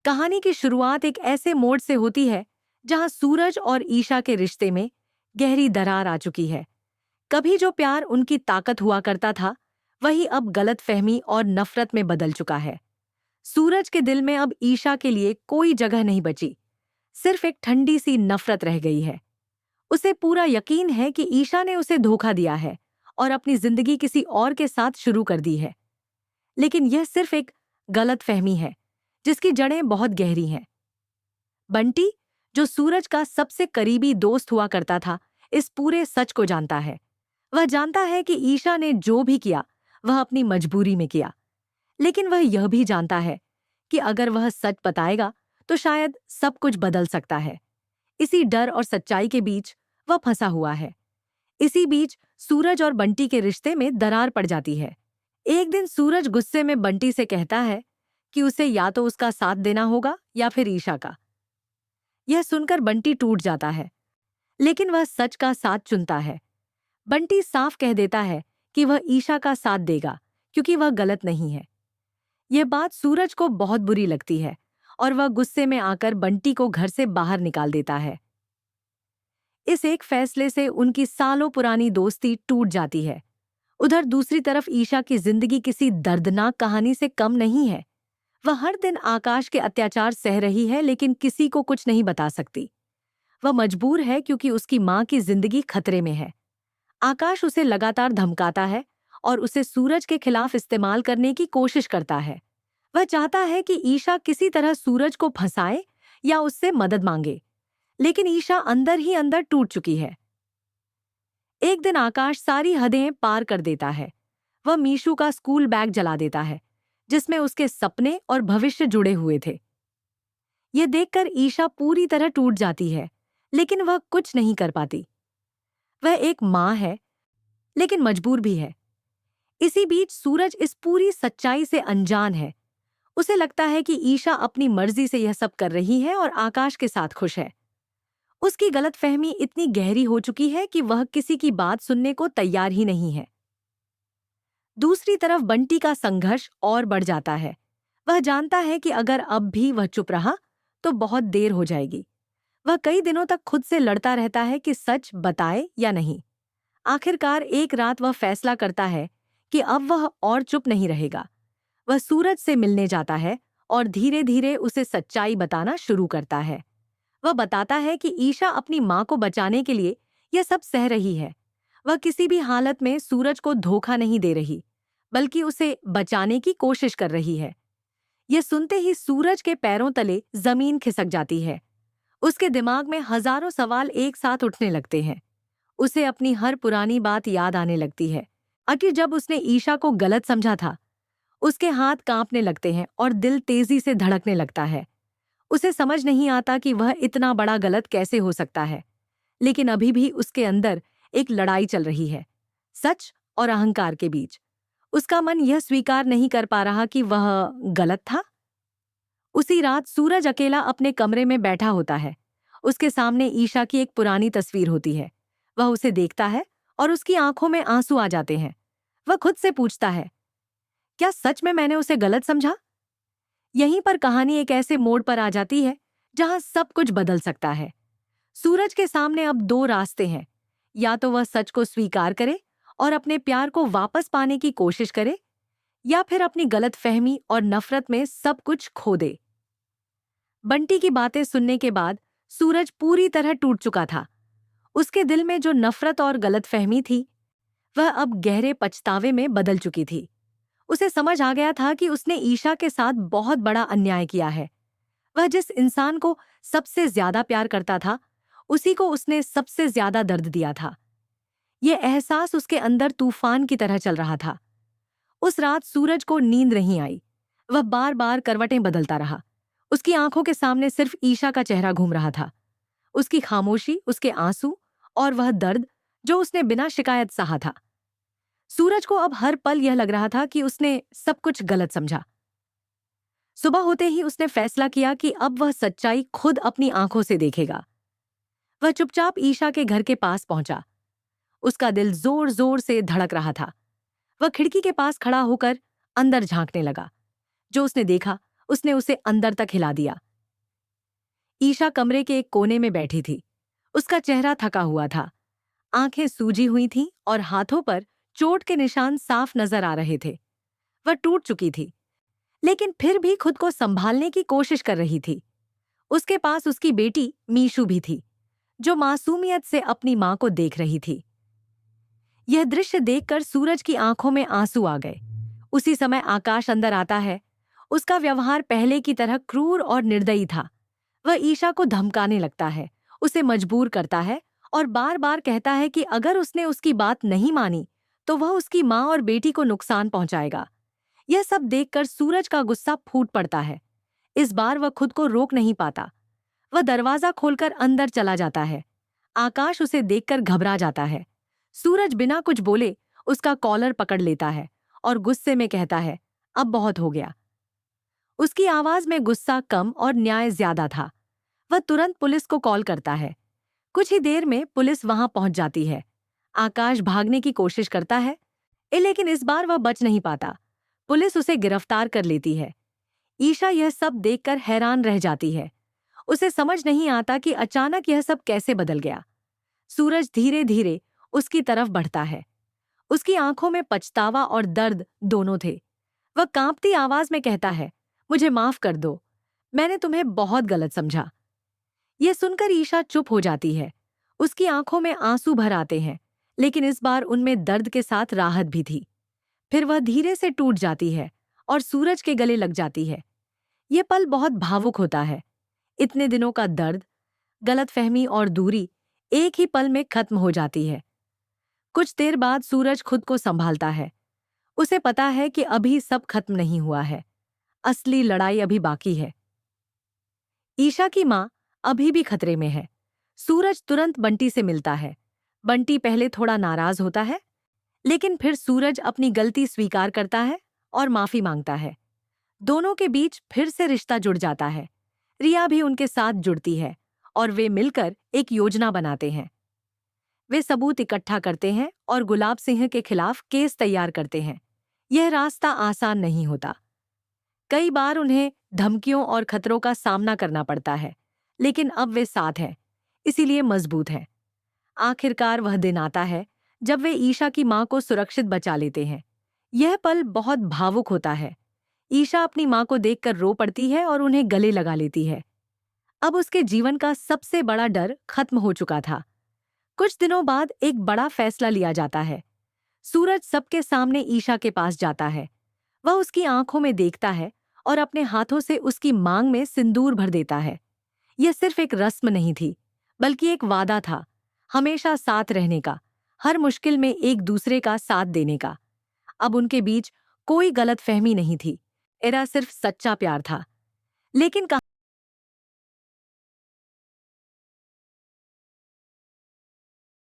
कहानी की शुरुआत एक ऐसे मोड़ से होती है जहां सूरज और ईशा के रिश्ते में गहरी दरार आ चुकी है। कभी जो प्यार उनकी ताकत हुआ करता था, वही अब गलतफहमी और नफरत में बदल चुका है। सूरज के दिल में अब ईशा के लिए कोई जगह नहीं बची, सिर्फ एक ठंडी सी नफरत रह गई है। उसे पूरा यकीन है कि ईशा ने उसे धोखा दिया है और अपनी जिंदगी किसी और के साथ शुरू कर दी है। लेकिन यह सिर्फ एक गलतफहमी है जिसकी जड़ें बहुत गहरी हैं। बंटी, जो सूरज का सबसे करीबी दोस्त हुआ करता था, इस पूरे सच को जानता है। वह जानता है कि ईशा ने जो भी किया वह अपनी मजबूरी में किया, लेकिन वह यह भी जानता है कि अगर वह सच बताएगा तो शायद सब कुछ बदल सकता है। इसी डर और सच्चाई के बीच वह फंसा हुआ है। इसी बीच सूरज और बंटी के रिश्ते में दरार पड़ जाती है। एक दिन सूरज गुस्से में बंटी से कहता है कि उसे या तो उसका साथ देना होगा या फिर ईशा का। यह सुनकर बंटी टूट जाता है, लेकिन वह सच का साथ चुनता है। बंटी साफ कह देता है कि वह ईशा का साथ देगा क्योंकि वह गलत नहीं है। यह बात सूरज को बहुत बुरी लगती है और वह गुस्से में आकर बंटी को घर से बाहर निकाल देता है। इस एक फैसले से उनकी सालों पुरानी दोस्ती टूट जाती है। उधर दूसरी तरफ ईशा की जिंदगी किसी दर्दनाक कहानी से कम नहीं है। वह हर दिन आकाश के अत्याचार सह रही है, लेकिन किसी को कुछ नहीं बता सकती। वह मजबूर है क्योंकि उसकी माँ की जिंदगी खतरे में है। आकाश उसे लगातार धमकाता है और उसे सूरज के खिलाफ इस्तेमाल करने की कोशिश करता है। वह चाहता है कि ईशा किसी तरह सूरज को फंसाए या उससे मदद मांगे, लेकिन ईशा अंदर ही अंदर टूट चुकी है। एक दिन आकाश सारी हदें पार कर देता है। वह मीशू का स्कूल बैग जला देता है जिसमें उसके सपने और भविष्य जुड़े हुए थे। यह देखकर ईशा पूरी तरह टूट जाती है, लेकिन वह कुछ नहीं कर पाती। वह एक माँ है, लेकिन मजबूर भी है। इसी बीच सूरज इस पूरी सच्चाई से अनजान है। उसे लगता है कि ईशा अपनी मर्जी से यह सब कर रही है और आकाश के साथ खुश है। उसकी गलतफहमी इतनी गहरी हो चुकी है कि वह किसी की बात सुनने को तैयार ही नहीं है। दूसरी तरफ बंटी का संघर्ष और बढ़ जाता है। वह जानता है कि अगर अब भी वह चुप रहा तो बहुत देर हो जाएगी। वह कई दिनों तक खुद से लड़ता रहता है कि सच बताए या नहीं। आखिरकार एक रात वह फैसला करता है कि अब वह और चुप नहीं रहेगा। वह सूरज से मिलने जाता है और धीरे धीरे उसे सच्चाई बताना शुरू करता है। वह बताता है कि ईशा अपनी माँ को बचाने के लिए यह सब सह रही है। वह किसी भी हालत में सूरज को धोखा नहीं दे रही, बल्कि उसे बचाने की कोशिश कर रही है। यह सुनते ही सूरज के पैरों तले जमीन खिसक जाती है। उसके दिमाग में हजारों सवाल एक साथ उठने लगते हैं। उसे अपनी हर पुरानी बात याद आने लगती है। आखिर जब उसने ईशा को गलत समझा था, उसके हाथ कांपने लगते हैं और दिल तेजी से धड़कने लगता है। उसे समझ नहीं आता कि वह इतना बड़ा गलत कैसे हो सकता है, लेकिन अभी भी उसके अंदर एक लड़ाई चल रही है, सच और अहंकार के बीच। उसका मन यह स्वीकार नहीं कर पा रहा कि वह गलत था। उसी रात सूरज अकेला अपने कमरे में बैठा होता है। उसके सामने ईशा की एक पुरानी तस्वीर होती है। वह उसे देखता है और उसकी आंखों में आंसू आ जाते हैं। वह खुद से पूछता है, क्या सच में मैंने उसे गलत समझा? यहीं पर कहानी एक ऐसे मोड़ पर आ जाती है जहां सब कुछ बदल सकता है। सूरज के सामने अब दो रास्ते हैं। या तो वह सच को स्वीकार करे और अपने प्यार को वापस पाने की कोशिश करे, या फिर अपनी गलतफहमी और नफरत में सब कुछ खो दे। बंटी की बातें सुनने के बाद सूरज पूरी तरह टूट चुका था। उसके दिल में जो नफरत और गलतफहमी थी, वह अब गहरे पछतावे में बदल चुकी थी। उसे समझ आ गया था कि उसने ईशा के साथ बहुत बड़ा अन्याय किया है। वह जिस इंसान को सबसे ज्यादा प्यार करता था, उसी को उसने सबसे ज्यादा दर्द दिया था। यह एहसास उसके अंदर तूफान की तरह चल रहा था। उस रात सूरज को नींद नहीं आई। वह बार बार करवटें बदलता रहा। उसकी आंखों के सामने सिर्फ ईशा का चेहरा घूम रहा था। उसकी खामोशी, उसके आंसू और वह दर्द जो उसने बिना शिकायत सहा था। सूरज को अब हर पल यह लग रहा था कि उसने सब कुछ गलत समझा। सुबह होते ही उसने फैसला किया कि अब वह सच्चाई खुद अपनी आंखों से देखेगा। वह चुपचाप ईशा के घर के पास पहुंचा। उसका दिल जोर जोर से धड़क रहा था। वह खिड़की के पास खड़ा होकर अंदर झांकने लगा। जो उसने देखा उसने उसे अंदर तक हिला दिया। ईशा कमरे के एक कोने में बैठी थी। उसका चेहरा थका हुआ था, आंखें सूजी हुई थीं और हाथों पर चोट के निशान साफ नजर आ रहे थे। वह टूट चुकी थी, लेकिन फिर भी खुद को संभालने की कोशिश कर रही थी। उसके पास उसकी बेटी मीशू भी थी, जो मासूमियत से अपनी मां को देख रही थी। यह दृश्य देखकर सूरज की आंखों में आंसू आ गए। उसी समय आकाश अंदर आता है। उसका व्यवहार पहले की तरह क्रूर और निर्दयी था। वह ईशा को धमकाने लगता है, उसे मजबूर करता है और बार बार कहता है कि अगर उसने उसकी बात नहीं मानी तो वह उसकी मां और बेटी को नुकसान पहुंचाएगा। यह सब देखकर सूरज का गुस्सा फूट पड़ता है। इस बार वह खुद को रोक नहीं पाता। वह दरवाजा खोलकर अंदर चला जाता है। आकाश उसे देखकर घबरा जाता है। सूरज बिना कुछ बोले उसका कॉलर पकड़ लेता है और गुस्से में कहता है, अब बहुत हो गया। उसकी आवाज में गुस्सा कम और न्याय ज्यादा था। वह तुरंत पुलिस को कॉल करता है। कुछ ही देर में पुलिस वहां पहुंच जाती है। आकाश भागने की कोशिश करता है, लेकिन इस बार वह बच नहीं पाता। पुलिस उसे गिरफ्तार कर लेती है। ईशा यह सब देखकर हैरान रह जाती है। उसे समझ नहीं आता कि अचानक यह सब कैसे बदल गया। सूरज धीरे धीरे उसकी तरफ बढ़ता है। उसकी आंखों में पछतावा और दर्द दोनों थे। वह कांपती आवाज में कहता है, मुझे माफ कर दो, मैंने तुम्हें बहुत गलत समझा। यह सुनकर ईशा चुप हो जाती है। उसकी आंखों में आंसू भर आते हैं, लेकिन इस बार उनमें दर्द के साथ राहत भी थी। फिर वह धीरे से टूट जाती है और सूरज के गले लग जाती है। यह पल बहुत भावुक होता है। इतने दिनों का दर्द, गलतफहमी और दूरी एक ही पल में खत्म हो जाती है। कुछ देर बाद सूरज खुद को संभालता है। उसे पता है कि अभी सब खत्म नहीं हुआ है। असली लड़ाई अभी बाकी है। ईशा की मां अभी भी खतरे में है। सूरज तुरंत बंटी से मिलता है। बंटी पहले थोड़ा नाराज होता है, लेकिन फिर सूरज अपनी गलती स्वीकार करता है और माफी मांगता है। दोनों के बीच फिर से रिश्ता जुड़ जाता है। रिया भी उनके साथ जुड़ती है और वे मिलकर एक योजना बनाते हैं। वे सबूत इकट्ठा करते हैं और गुलाब सिंह के खिलाफ केस तैयार करते हैं। यह रास्ता आसान नहीं होता। कई बार उन्हें धमकियों और खतरों का सामना करना पड़ता है, लेकिन अब वे साथ हैं, इसीलिए मजबूत हैं। आखिरकार वह दिन आता है जब वे ईशा की मां को सुरक्षित बचा लेते हैं। यह पल बहुत भावुक होता है। ईशा अपनी मां को देखकर रो पड़ती है और उन्हें गले लगा लेती है। अब उसके जीवन का सबसे बड़ा डर खत्म हो चुका था। कुछ दिनों बाद एक बड़ा फैसला लिया जाता है। सूरज सबके सामने ईशा के पास जाता है। वह उसकी आंखों में देखता है और अपने हाथों से उसकी मांग में सिंदूर भर देता है। यह सिर्फ एक रस्म नहीं थी, बल्कि एक वादा था, हमेशा साथ रहने का, हर मुश्किल में एक दूसरे का साथ देने का। अब उनके बीच कोई गलतफहमी नहीं थी, एरा सिर्फ सच्चा प्यार था। लेकिन